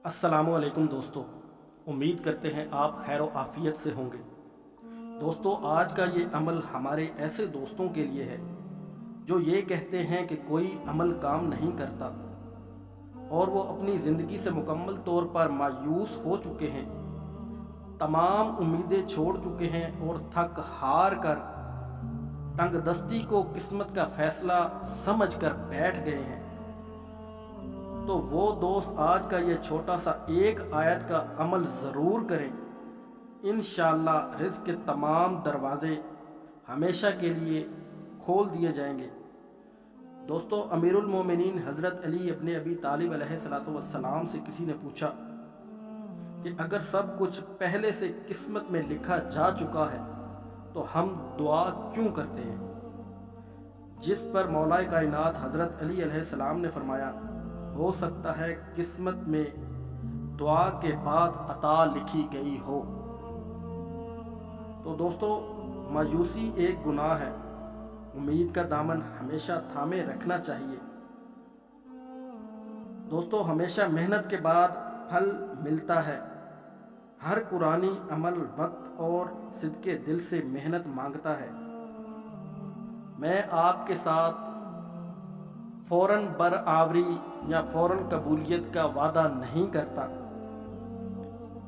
अस्सलामुअलैकुम दोस्तों, उम्मीद करते हैं आप खैर व आफ़ियत से होंगे। दोस्तों, आज का ये अमल हमारे ऐसे दोस्तों के लिए है जो ये कहते हैं कि कोई अमल काम नहीं करता और वो अपनी ज़िंदगी से मुकम्मल तौर पर मायूस हो चुके हैं, तमाम उम्मीदें छोड़ चुके हैं और थक हार कर तंगदस्ती को किस्मत का फ़ैसला समझकर बैठ गए हैं। तो वो दोस्त आज का ये छोटा सा एक आयत का अमल ज़रूर करें। इंशाअल्लाह रिज़्क़ के तमाम दरवाज़े हमेशा के लिए खोल दिए जाएंगे। दोस्तों, अमीरुल मोमिनीन हज़रत अली इब्न अबी तालिब अलैहिस्सलातु वस्सलाम से किसी ने पूछा कि अगर सब कुछ पहले से किस्मत में लिखा जा चुका है तो हम दुआ क्यों करते हैं? जिस पर मौलाए कायनात हज़रत अली अलैहिस्सलाम ने फरमाया, हो सकता है किस्मत में दुआ के बाद अता लिखी गई हो। तो दोस्तों, मायूसी एक गुनाह है, उम्मीद का दामन हमेशा थामे रखना चाहिए। दोस्तों, हमेशा मेहनत के बाद फल मिलता है। हर कुरानी अमल वक्त और सिद्के दिल से मेहनत मांगता है। मैं आपके साथ फ़ौरन बरआवरी या फ़ौरन कबूलियत का वादा नहीं करता,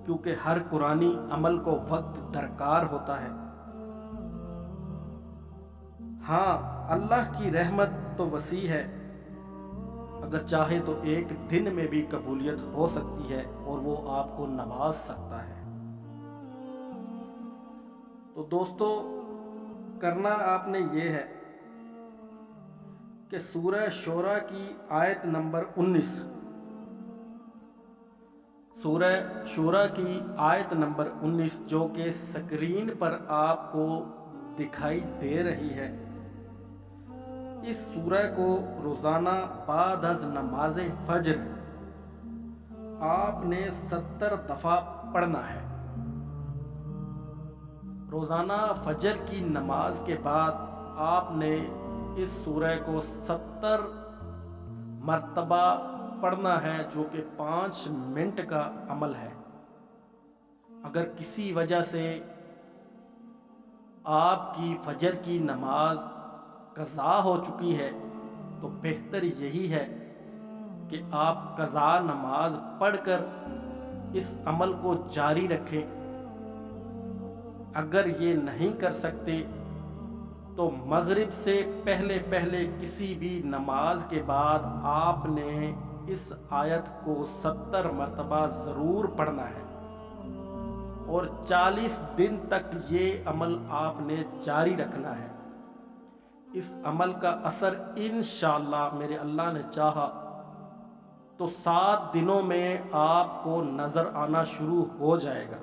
क्योंकि हर कुरानी अमल को वक्त दरकार होता है। हाँ, अल्लाह की रहमत तो वसी है, अगर चाहे तो एक दिन में भी कबूलियत हो सकती है और वो आपको नवाज सकता है। तो दोस्तों, करना आपने ये है कि सूरह शोरा की आयत नंबर 19, सूरह शोरा की आयत नंबर 19 जो कि स्क्रीन पर आपको दिखाई दे रही है, इस सूरह को रोज़ाना बाद अज़ नमाज फज्र आपने 70 दफ़ा पढ़ना है। रोज़ाना फजर की नमाज के बाद आपने इस सूरह को 70 मरतबा पढ़ना है, जो कि 5 मिनट का अमल है। अगर किसी वजह से आपकी फजर की नमाज कज़ा हो चुकी है तो बेहतर यही है कि आप कज़ा नमाज पढ़कर इस अमल को जारी रखें। अगर ये नहीं कर सकते तो मगरिब से पहले पहले किसी भी नमाज के बाद आपने इस आयत को 70 मरतबा ज़रूर पढ़ना है और 40 दिन तक ये अमल आपने जारी रखना है। इस अमल का असर इंशाअल्लाह मेरे अल्लाह ने चाहा तो 7 दिनों में आपको नज़र आना शुरू हो जाएगा।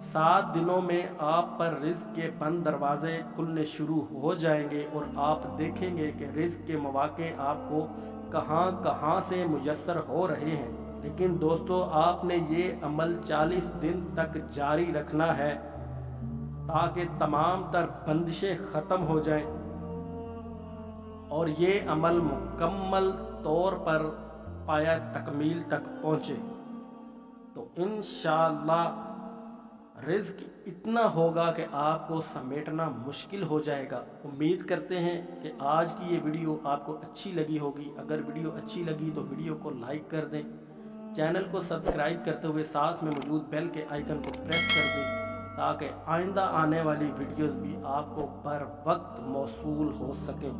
7 दिनों में आप पर रिज़्क़ के बंद दरवाज़े खुलने शुरू हो जाएंगे और आप देखेंगे कि रिज़्क़ के मौके आपको कहां कहां से मुयस्सर हो रहे हैं। लेकिन दोस्तों, आपने ये अमल 40 दिन तक जारी रखना है ताकि तमाम तर बंदिशें ख़त्म हो जाएं और ये अमल मुकम्मल तौर पर पाया तकमील तक पहुँचे। तो इंशाअल्लाह रिज़्क़ इतना होगा कि आपको समेटना मुश्किल हो जाएगा। उम्मीद करते हैं कि आज की ये वीडियो आपको अच्छी लगी होगी। अगर वीडियो अच्छी लगी तो वीडियो को लाइक कर दें, चैनल को सब्सक्राइब करते हुए साथ में मौजूद बेल के आइकन को प्रेस कर दें ताकि आइंदा आने वाली वीडियोस भी आपको बर वक्त मौसूल हो सकें।